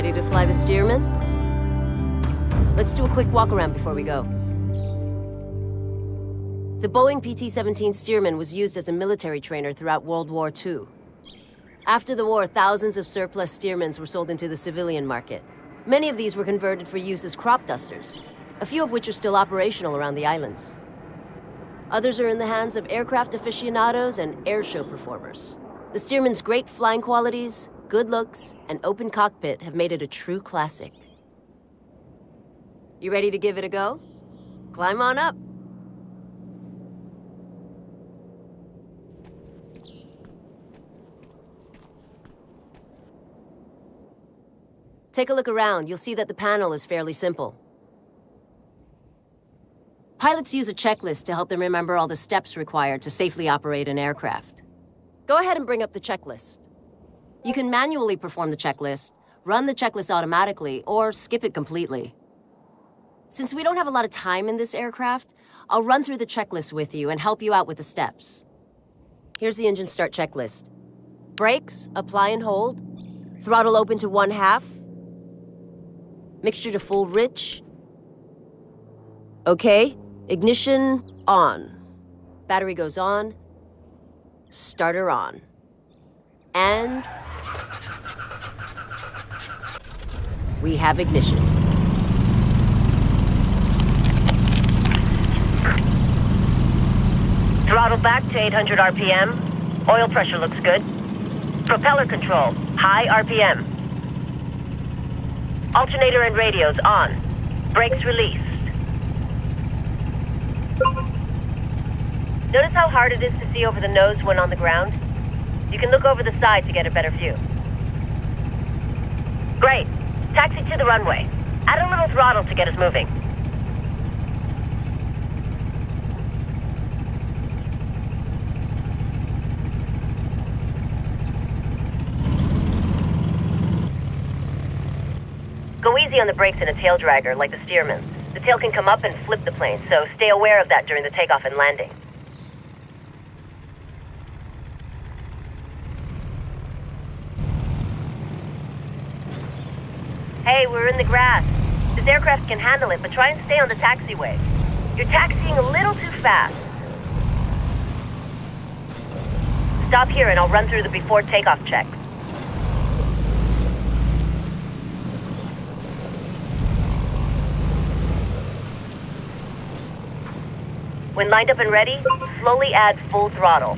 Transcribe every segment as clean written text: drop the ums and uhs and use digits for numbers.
Ready to fly the Stearman? Let's do a quick walk around before we go. The Boeing PT-17 Stearman was used as a military trainer throughout World War II. After the war, thousands of surplus Stearmans were sold into the civilian market. Many of these were converted for use as crop dusters, a few of which are still operational around the islands. Others are in the hands of aircraft aficionados and airshow performers. The Stearman's great flying qualities, good looks, and open cockpit have made it a true classic. You ready to give it a go? Climb on up. Take a look around. You'll see that the panel is fairly simple. Pilots use a checklist to help them remember all the steps required to safely operate an aircraft. Go ahead and bring up the checklist. You can manually perform the checklist, run the checklist automatically, or skip it completely. Since we don't have a lot of time in this aircraft, I'll run through the checklist with you and help you out with the steps. Here's the engine start checklist. Brakes, apply and hold. Throttle open to 1/2. Mixture to full rich. Okay, ignition on. Battery goes on. Starter on. And we have ignition. Throttle back to 800 RPM. Oil pressure looks good. Propeller control, high RPM. Alternator and radios on. Brakes released. Notice how hard it is to see over the nose when on the ground? You can look over the side to get a better view. Great. Taxi to the runway. Add a little throttle to get us moving. Go easy on the brakes in a tail dragger like the Stearman. The tail can come up and flip the plane, so stay aware of that during the takeoff and landing. Hey, we're in the grass. This aircraft can handle it, but try and stay on the taxiway. You're taxiing a little too fast. Stop here and I'll run through the before takeoff checks. When lined up and ready, slowly add full throttle.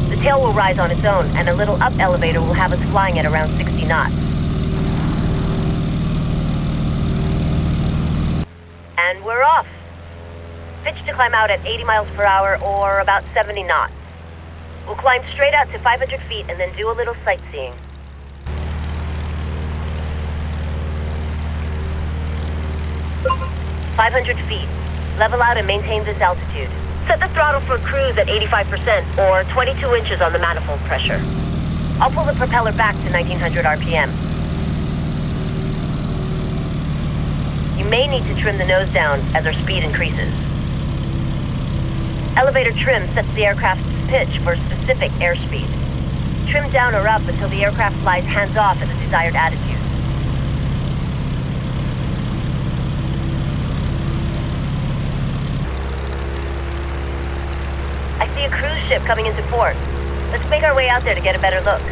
The tail will rise on its own, and a little up elevator will have us flying at around 60 knots. And we're off. Pitch to climb out at 80 miles per hour or about 70 knots. We'll climb straight out to 500 feet and then do a little sightseeing. "500 feet. Level out and maintain this altitude. Set the throttle for cruise at 85% or 22 inches on the manifold pressure. I'll pull the propeller back to 1900 RPM. You may need to trim the nose down as our speed increases. Elevator trim sets the aircraft's pitch for a specific airspeed. Trim down or up until the aircraft flies hands-off at the desired attitude. I see a cruise ship coming into port. Let's make our way out there to get a better look.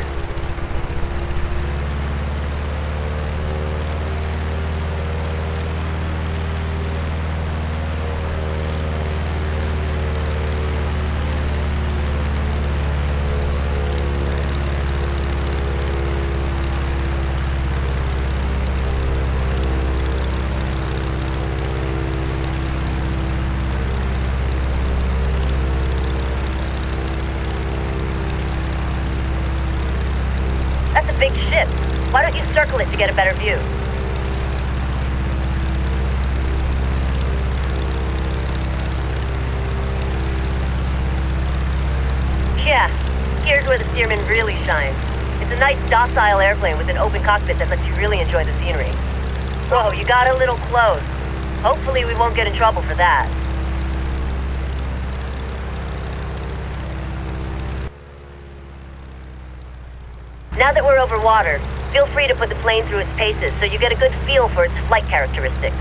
That's a big ship. Why don't you circle it to get a better view? Yeah, here's where the Stearman really shines. It's a nice, docile airplane with an open cockpit that lets you really enjoy the scenery. Whoa, you got a little close. Hopefully we won't get in trouble for that. Now that we're over water, feel free to put the plane through its paces so you get a good feel for its flight characteristics.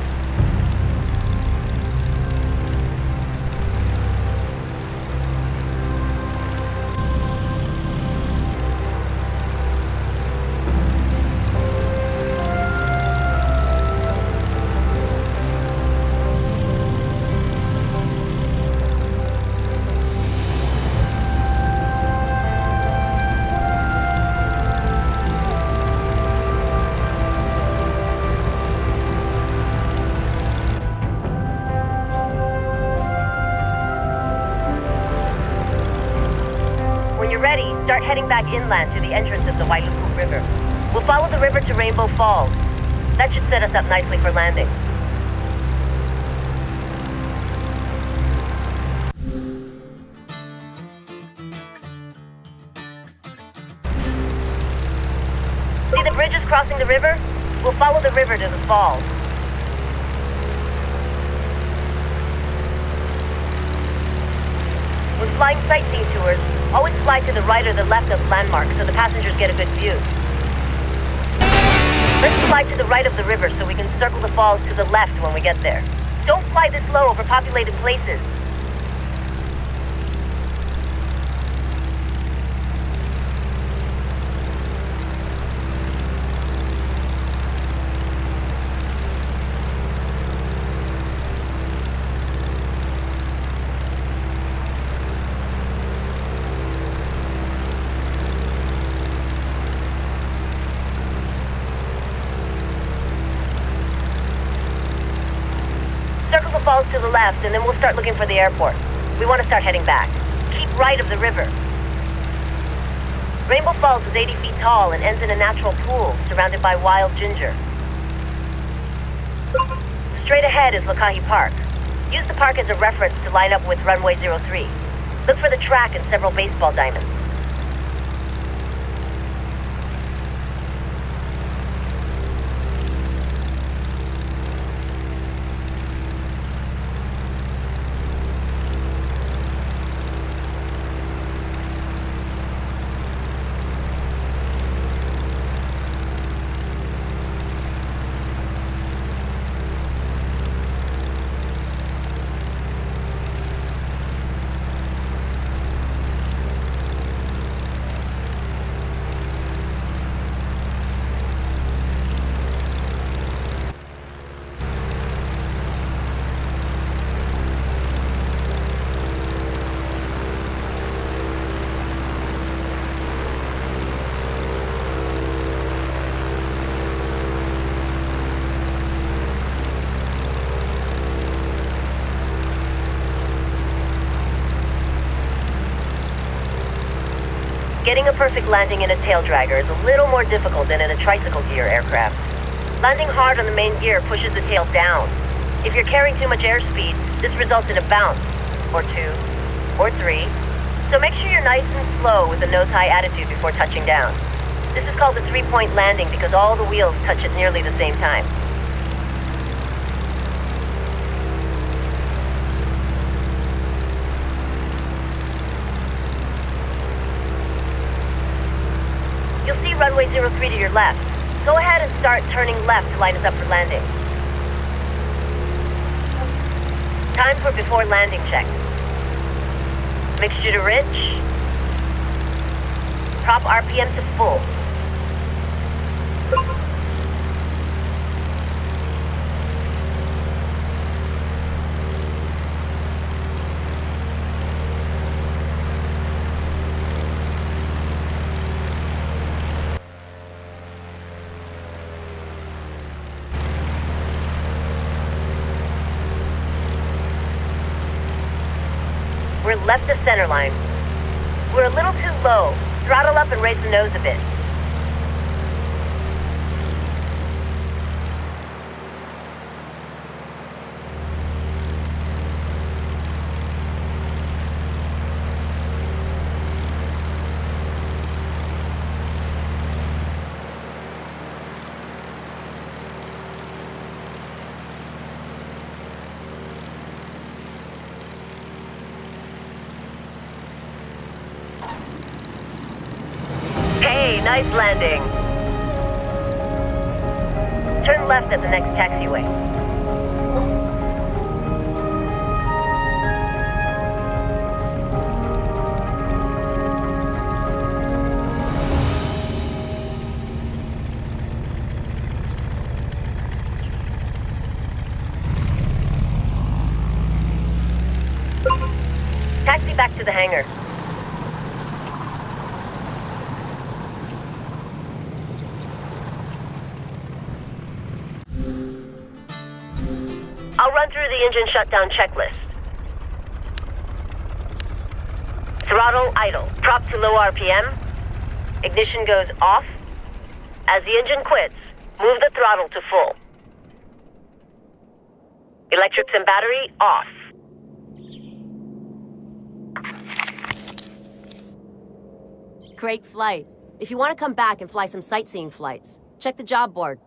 Start heading back inland to the entrance of the Wailuku River. We'll follow the river to Rainbow Falls. That should set us up nicely for landing. See the bridges crossing the river? We'll follow the river to the falls. When flying sightseeing tours, always fly to the right or the left of landmarks so the passengers get a good view. Let's fly to the right of the river so we can circle the falls to the left when we get there. Don't fly this low over populated places. Falls to the left, and then we'll start looking for the airport. We want to start heading back. Keep right of the river. Rainbow Falls is 80 feet tall and ends in a natural pool surrounded by wild ginger. Straight ahead is Lakahi Park. Use the park as a reference to line up with runway 03. Look for the track and several baseball diamonds. Getting a perfect landing in a tail dragger is a little more difficult than in a tricycle gear aircraft. Landing hard on the main gear pushes the tail down. If you're carrying too much airspeed, this results in a bounce, or two, or three. So make sure you're nice and slow with a nose-high attitude before touching down. This is called the three-point landing because all the wheels touch at nearly the same time. You'll see runway 03 to your left. Go ahead and start turning left to line us up for landing. Time for before landing check. Mixture to rich. Prop RPM to full. We're left of center line. We're a little too low. Throttle up and raise the nose a bit. Nice landing. Turn left at the next taxiway. Taxi back to the hangar. I'll run through the engine shutdown checklist. Throttle idle. Prop to low RPM. Ignition goes off. As the engine quits, move the throttle to full. Electrics and battery off. Great flight. If you want to come back and fly some sightseeing flights, check the job board.